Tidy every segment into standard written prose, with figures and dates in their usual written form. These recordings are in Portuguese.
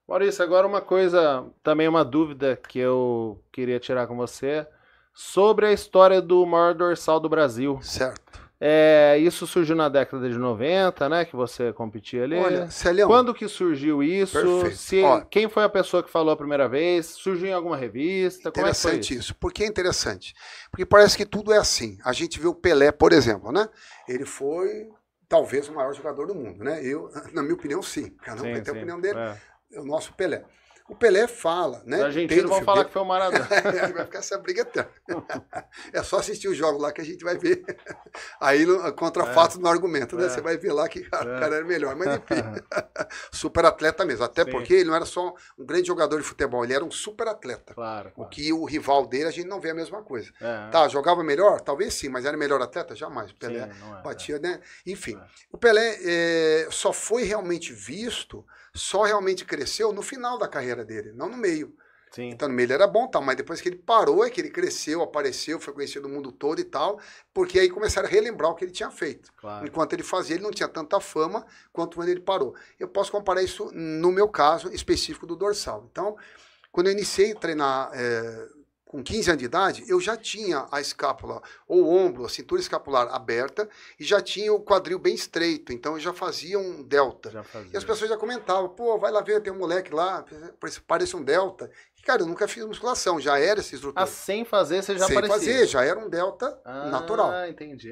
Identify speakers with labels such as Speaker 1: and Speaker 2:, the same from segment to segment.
Speaker 1: Maurício, agora uma coisa, também uma dúvida que eu queria tirar com você sobre a história do maior dorsal do Brasil.
Speaker 2: Certo.
Speaker 1: Isso surgiu na década de 90, né? Que você competia ali.
Speaker 2: Olha, Celião,
Speaker 1: Quando que surgiu isso?
Speaker 2: perfeito. Ó,
Speaker 1: Quem foi a pessoa que falou a primeira vez? Surgiu em alguma revista? Como é que foi
Speaker 2: interessante
Speaker 1: isso?
Speaker 2: isso. Por que é interessante? Porque parece que tudo é assim. A gente vê o Pelé, por exemplo, né? Ele foi talvez o maior jogador do mundo, né? Eu, na minha opinião, sim. Cada um
Speaker 1: Sim,
Speaker 2: vai ter a
Speaker 1: sim.
Speaker 2: opinião dele.
Speaker 1: É.
Speaker 2: É o nosso Pelé. O Pelé fala,
Speaker 1: Os
Speaker 2: né? Tem
Speaker 1: argentinos
Speaker 2: no
Speaker 1: vão
Speaker 2: filme
Speaker 1: falar
Speaker 2: dele.
Speaker 1: que foi o Maradona.
Speaker 2: Aí vai ficar essa briga eterna. É só assistir os jogos lá que a gente vai ver. Aí, contra fatos no argumento, né? Você vai ver lá que o cara era melhor. Mas enfim, super atleta mesmo. Até
Speaker 1: Sim.
Speaker 2: porque ele não era só um grande jogador de futebol, ele era um super atleta.
Speaker 1: Claro,
Speaker 2: O
Speaker 1: claro.
Speaker 2: que o rival dele, a gente não vê a mesma coisa.
Speaker 1: É.
Speaker 2: Tá, jogava melhor? Talvez sim, mas era melhor atleta? Jamais. O Pelé
Speaker 1: Sim, não é,
Speaker 2: batia, né? Enfim,
Speaker 1: É.
Speaker 2: o Pelé só foi realmente visto, só realmente cresceu no final da carreira dele, não no meio.
Speaker 1: Sim.
Speaker 2: Então, no meio ele era bom, tal, mas depois que ele parou, é que ele cresceu, apareceu, foi conhecido no mundo todo e tal, porque aí começaram a relembrar o que ele tinha feito.
Speaker 1: Claro.
Speaker 2: Enquanto ele fazia, ele não tinha tanta fama quanto quando ele parou. Eu posso comparar isso no meu caso específico do dorsal. Então, quando eu iniciei a treinar com 15 anos de idade, eu já tinha a escápula, ou o ombro, a cintura escapular aberta, e já tinha o quadril bem estreito, então eu já fazia um delta.
Speaker 1: Já fazia.
Speaker 2: E as pessoas já comentavam, pô, vai lá ver, tem um moleque lá, parece um delta. E, cara, eu nunca fiz musculação, já era essa estrutura.
Speaker 1: Ah, sem fazer, você já
Speaker 2: Sem
Speaker 1: aparecia?
Speaker 2: fazer, já era um delta natural.
Speaker 1: Ah, entendi.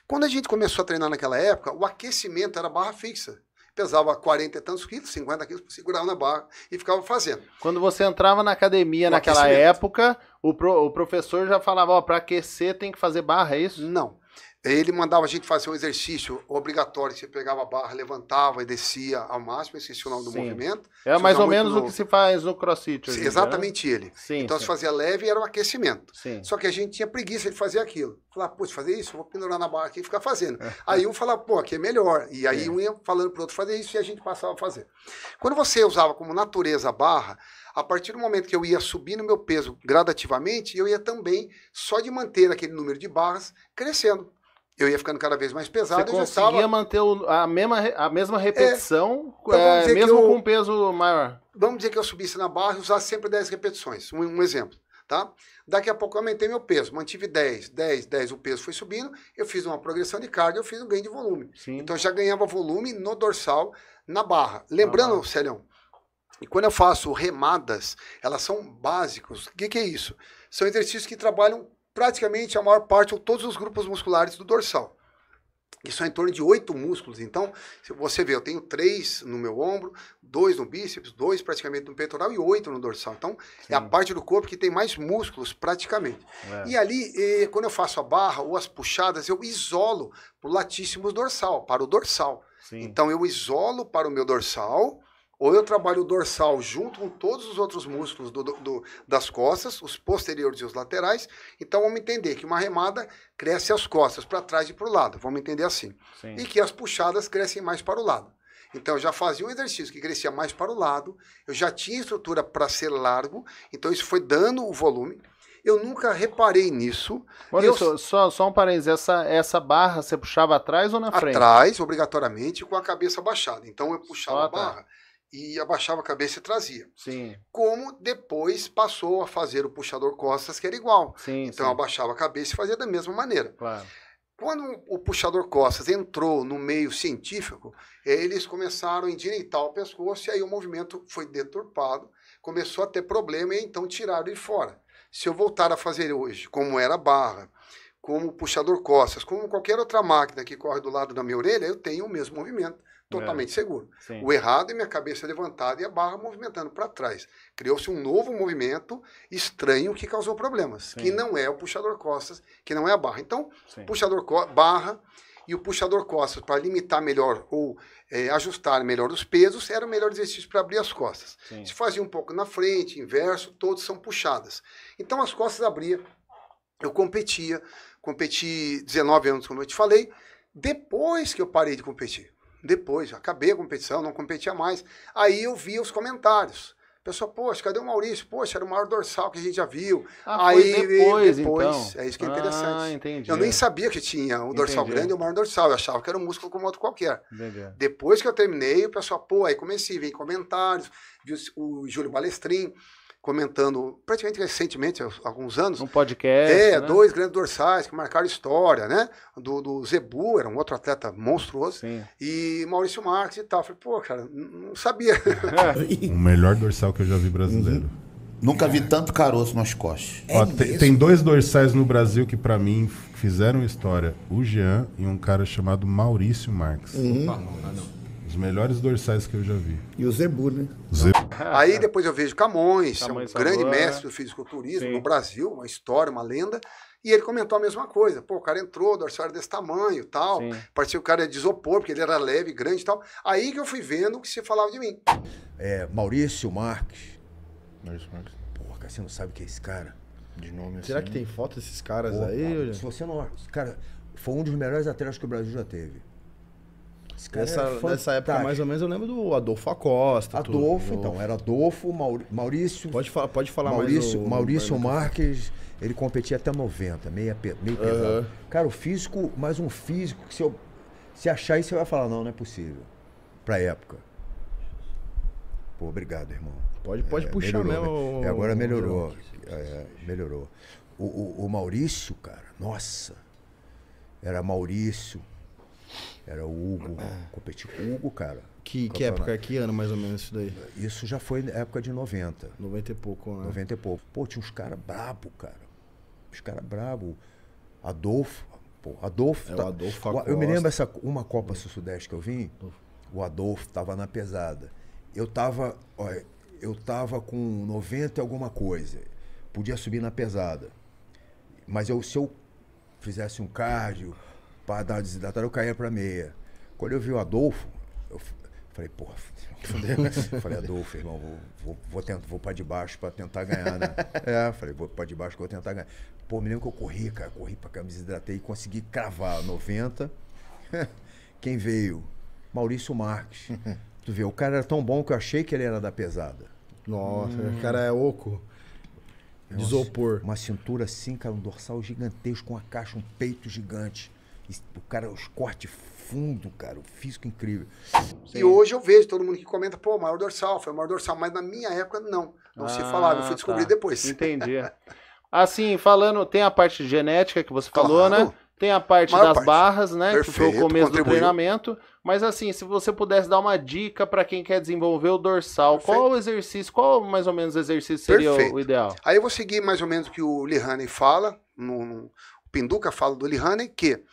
Speaker 2: Quando a gente começou a treinar naquela época, o aquecimento era barra fixa. Pesava 40 e tantos quilos, 50 quilos, segurava na barra e ficava fazendo.
Speaker 1: Quando você entrava na academia
Speaker 2: O
Speaker 1: naquela
Speaker 2: aquecimento.
Speaker 1: época, o professor já falava, ó, para aquecer tem que fazer barra, é isso?
Speaker 2: Não. Ele mandava a gente fazer um exercício obrigatório, você pegava a barra, levantava e descia ao máximo, esqueci o nome do
Speaker 1: Sim.
Speaker 2: movimento.
Speaker 1: É
Speaker 2: Se
Speaker 1: mais
Speaker 2: usa
Speaker 1: ou
Speaker 2: muito
Speaker 1: menos
Speaker 2: no-
Speaker 1: o que se faz no CrossFit hoje em dia, né?
Speaker 2: Exatamente ele.
Speaker 1: Sim,
Speaker 2: Então
Speaker 1: sim.
Speaker 2: se fazia leve e era um aquecimento.
Speaker 1: Sim.
Speaker 2: Só que a gente tinha preguiça de fazer aquilo. Falava, putz, fazer isso? Eu vou pendurar na barra aqui e ficar fazendo. Aí um falava, pô, aqui é melhor. E aí
Speaker 1: Sim.
Speaker 2: um ia falando pro outro fazer isso e a gente passava a fazer. Quando você usava como natureza a barra, a partir do momento que eu ia subindo meu peso gradativamente, eu ia também, só de manter aquele número de barras, crescendo. Eu ia ficando cada vez mais
Speaker 1: Você
Speaker 2: pesado. Eu já
Speaker 1: conseguia
Speaker 2: estava...
Speaker 1: manter a mesma repetição,
Speaker 2: Então vamos dizer que
Speaker 1: mesmo
Speaker 2: eu-
Speaker 1: com um peso maior.
Speaker 2: Vamos dizer que eu subisse na barra e usasse sempre 10 repetições. Um exemplo, tá? Daqui a pouco eu aumentei meu peso, mantive 10, 10, 10, o peso foi subindo, eu fiz uma progressão de carga, eu fiz um ganho de volume.
Speaker 1: Sim.
Speaker 2: Então eu já ganhava volume no dorsal, na barra. Lembrando, Celião, e quando eu faço remadas, elas são básicos. O que é isso? São exercícios que trabalham praticamente a maior parte ou todos os grupos musculares do dorsal. Que são em torno de 8 músculos. Então, se você vê, eu tenho 3 no meu ombro, 2 no bíceps, 2 praticamente no peitoral e 8 no dorsal. Então, é a parte do corpo que tem mais músculos praticamente.
Speaker 1: É.
Speaker 2: E ali, quando eu faço a barra ou as puxadas, eu isolo para o latíssimos dorsal, para o dorsal.
Speaker 1: Sim.
Speaker 2: Então, eu isolo para o meu dorsal, ou eu trabalho o dorsal junto com todos os outros músculos das costas, os posteriores e os laterais. Então, vamos entender que uma remada cresce as costas para trás e para o lado. Vamos entender assim.
Speaker 1: Sim.
Speaker 2: E que as puxadas crescem mais para o lado. Então, eu já fazia um exercício que crescia mais para o lado. Eu já tinha estrutura para ser largo. Então, isso foi dando o volume. Eu nunca reparei nisso.
Speaker 1: Maurício, só um parênteses, essa barra você puxava atrás ou na frente?
Speaker 2: Atrás, obrigatoriamente, com a cabeça baixada. Então, eu puxava
Speaker 1: Só
Speaker 2: a barra e abaixava a cabeça e trazia.
Speaker 1: Sim.
Speaker 2: Como depois passou a fazer o puxador costas, que era igual.
Speaker 1: Sim,
Speaker 2: então
Speaker 1: sim.
Speaker 2: eu abaixava a cabeça e fazia da mesma maneira.
Speaker 1: Claro.
Speaker 2: Quando o puxador costas entrou no meio científico, eles começaram a endireitar o pescoço e aí o movimento foi deturpado, começou a ter problema e então tiraram ele fora. Se eu voltar a fazer hoje, como era a barra, como o puxador costas, como qualquer outra máquina que corre do lado da minha orelha, eu tenho o mesmo movimento. Totalmente seguro.
Speaker 1: Sim.
Speaker 2: O errado é minha cabeça levantada e a barra movimentando para trás. Criou-se um novo movimento estranho que causou problemas,
Speaker 1: Sim.
Speaker 2: que não é o puxador costas, que não é a barra. Então,
Speaker 1: Sim.
Speaker 2: barra e o puxador costas para limitar melhor ou ajustar melhor os pesos era o melhor exercício para abrir as costas.
Speaker 1: Sim.
Speaker 2: Se fazia um pouco na frente, inverso, todos são puxadas. Então as costas abria, eu competi 19 anos, como eu te falei, depois que eu parei de competir. Depois, acabei a competição, não competia mais. Aí eu via os comentários. A pessoa, poxa, cadê o Maurício? Poxa, era o maior dorsal que a gente já viu.
Speaker 1: Ah, foi depois, então.
Speaker 2: É isso que é interessante.
Speaker 1: Ah, entendi.
Speaker 2: Eu nem sabia que tinha um dorsal grande e o maior dorsal. Eu achava que era um músculo como outro qualquer.
Speaker 1: Entendi.
Speaker 2: Depois que eu terminei, o pessoal, pô, aí comecei a ver em comentários, vi o Júlio Balestrin comentando, praticamente recentemente, há alguns anos.
Speaker 1: Um podcast, né?
Speaker 2: 2 grandes dorsais que marcaram história, né? Do Zebu, era um outro atleta monstruoso.
Speaker 1: Sim.
Speaker 2: E Maurício Marques e tal. Falei, pô, cara, não sabia.
Speaker 3: O melhor dorsal que eu já vi brasileiro.
Speaker 4: Nunca vi tanto caroço nas costas.
Speaker 3: Ó, tem 2 dorsais no Brasil que pra mim fizeram história. O Jean e um cara chamado Maurício Marques. Os melhores dorsais que eu já vi.
Speaker 5: E o Zebu, né?
Speaker 2: Aí depois eu vejo Camões, é um
Speaker 1: Camões
Speaker 2: grande
Speaker 1: Salvador,
Speaker 2: mestre do fisiculturismo
Speaker 1: sim.
Speaker 2: no Brasil, uma história, uma lenda. E ele comentou a mesma coisa. Pô, o cara entrou, o dorsal era desse tamanho e tal.
Speaker 1: Sim.
Speaker 2: Parecia que o cara era de isopor, porque ele era leve, grande e tal. Aí que eu fui vendo o que você falava de mim.
Speaker 6: Maurício Marques.
Speaker 3: Maurício Marques.
Speaker 6: Porra, cara, você não sabe o que é esse cara?
Speaker 3: De nome
Speaker 5: Será
Speaker 3: assim.
Speaker 5: que tem foto desses caras
Speaker 6: Pô,
Speaker 5: aí?
Speaker 6: cara,
Speaker 5: Olha?
Speaker 6: se você não... Cara, foi um dos melhores atletas que o Brasil já teve. Esse cara era
Speaker 5: Nessa época,
Speaker 6: fantástico.
Speaker 5: mais ou menos, eu lembro do Adolfo Acosta.
Speaker 6: Adolfo, então. Era Adolfo, Maurício...
Speaker 5: Pode falar
Speaker 6: Maurício,
Speaker 5: mais.
Speaker 6: Maurício Marques, ele competia até 90, meio pesado. Cara, o físico, mais um físico, que se achar isso, você vai falar, não é possível. Pra época. Pô, obrigado, irmão.
Speaker 5: Pode puxar
Speaker 6: melhorou,
Speaker 5: mesmo.
Speaker 6: Agora melhorou. Melhorou. O Maurício, cara, nossa. Era Maurício, era o Hugo. Competi com o Hugo, cara.
Speaker 5: Que época, que ano mais ou menos isso daí?
Speaker 6: Isso já foi na época de 90.
Speaker 5: 90 e pouco, né?
Speaker 6: 90 e pouco. Pô, tinha uns caras brabo, cara. Uns caras brabo. Adolfo. Pô, Adolfo.
Speaker 5: O Adolfo Acosta.
Speaker 6: Eu me lembro uma Copa Sul-Sudeste que eu vim. O Adolfo tava na pesada. Eu tava com 90 e alguma coisa. Podia subir na pesada. Mas se eu fizesse um cardio para dar uma desidratada, eu caía pra meia. Quando eu vi o Adolfo, eu falei, porra, falei, Adolfo, irmão, vou pra debaixo pra tentar ganhar, né? Falei, vou pra debaixo que eu vou tentar ganhar. Pô, me lembro que eu corri, cara, pra cá, me desidratei e consegui cravar 90. Quem veio? Maurício Marques. Tu vê, o cara era tão bom que eu achei que ele era da pesada.
Speaker 5: Nossa, o cara é oco. De isopor.
Speaker 6: Uma cintura assim, cara, um dorsal gigantesco, uma caixa, um peito gigante. O cara, os cortes fundo, cara, o físico incrível.
Speaker 2: E hoje eu vejo todo mundo que comenta, pô, maior dorsal, foi o maior dorsal. Mas na minha época, não se falava, eu fui descobrir depois.
Speaker 1: Entendi. Assim, falando, tem a parte de genética que você falou, né? Tem a parte das barras, né?
Speaker 2: Perfeito,
Speaker 1: que foi o começo do
Speaker 2: contribuiu.
Speaker 1: treinamento. Mas assim, se você pudesse dar uma dica para quem quer desenvolver o dorsal,
Speaker 2: Perfeito.
Speaker 1: qual o exercício, qual mais ou menos exercício seria o ideal?
Speaker 2: Aí eu vou seguir mais ou menos o que o Lee Haney fala, o Pinduca fala do Lee Haney, que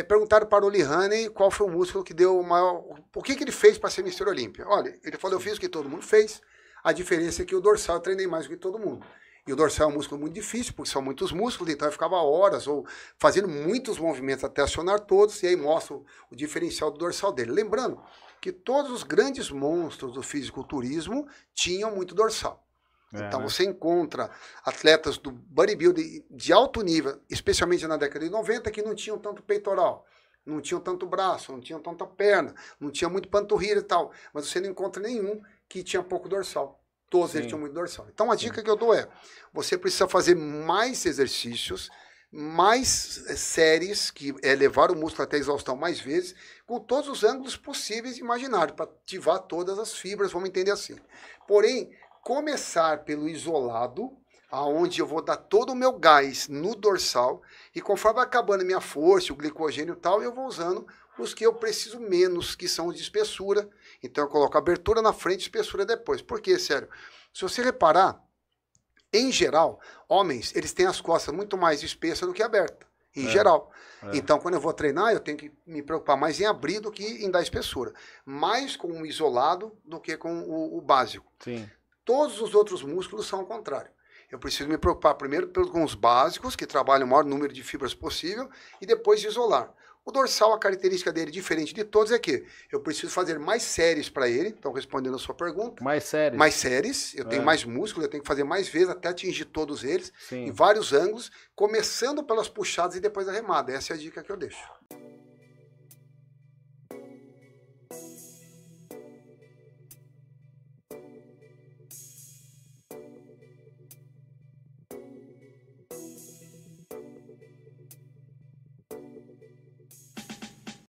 Speaker 2: perguntaram para o Lee Haney qual foi o músculo que deu o maior... O que ele fez para ser Mr. Olímpia? Olha, ele falou, eu fiz o que todo mundo fez, a diferença é que o dorsal eu treinei mais do que todo mundo. E o dorsal é um músculo muito difícil, porque são muitos músculos, então eu ficava horas ou fazendo muitos movimentos até acionar todos, e aí mostra o diferencial do dorsal dele. Lembrando que todos os grandes monstros do fisiculturismo tinham muito dorsal. Então você encontra atletas do bodybuilding de alto nível, especialmente na década de 90, que não tinham tanto peitoral, não tinham tanto braço, não tinham tanta perna, não tinha muito panturrilha e tal, mas você não encontra nenhum que tinha pouco dorsal. Todos eles tinham muito dorsal. Então a dica que eu dou é, você precisa fazer mais exercícios, mais séries, que é levar o músculo até a exaustão mais vezes, com todos os ângulos possíveis e imaginários, para ativar todas as fibras, vamos entender assim. Porém, começar pelo isolado, aonde eu vou dar todo o meu gás no dorsal, e conforme vai acabando a minha força, o glicogênio e tal, eu vou usando os que eu preciso menos, que são os de espessura. Então eu coloco abertura na frente e espessura depois. Por quê, sério? Se você reparar, em geral, homens, eles têm as costas muito mais espessas do que aberta, em geral. Então, quando eu vou treinar, eu tenho que me preocupar mais em abrir do que em dar espessura. Mais com o isolado do que com o básico.
Speaker 1: Sim.
Speaker 2: Todos os outros músculos são ao contrário. Eu preciso me preocupar primeiro com os básicos, que trabalham o maior número de fibras possível, e depois de isolar. O dorsal, a característica dele, diferente de todos, é que eu preciso fazer mais séries para ele, então respondendo a sua pergunta.
Speaker 1: Mais séries?
Speaker 2: Mais séries, eu tenho mais músculo, eu tenho que fazer mais vezes até atingir todos eles,
Speaker 1: Sim.
Speaker 2: em vários ângulos, começando pelas puxadas e depois a remada. Essa é a dica que eu deixo.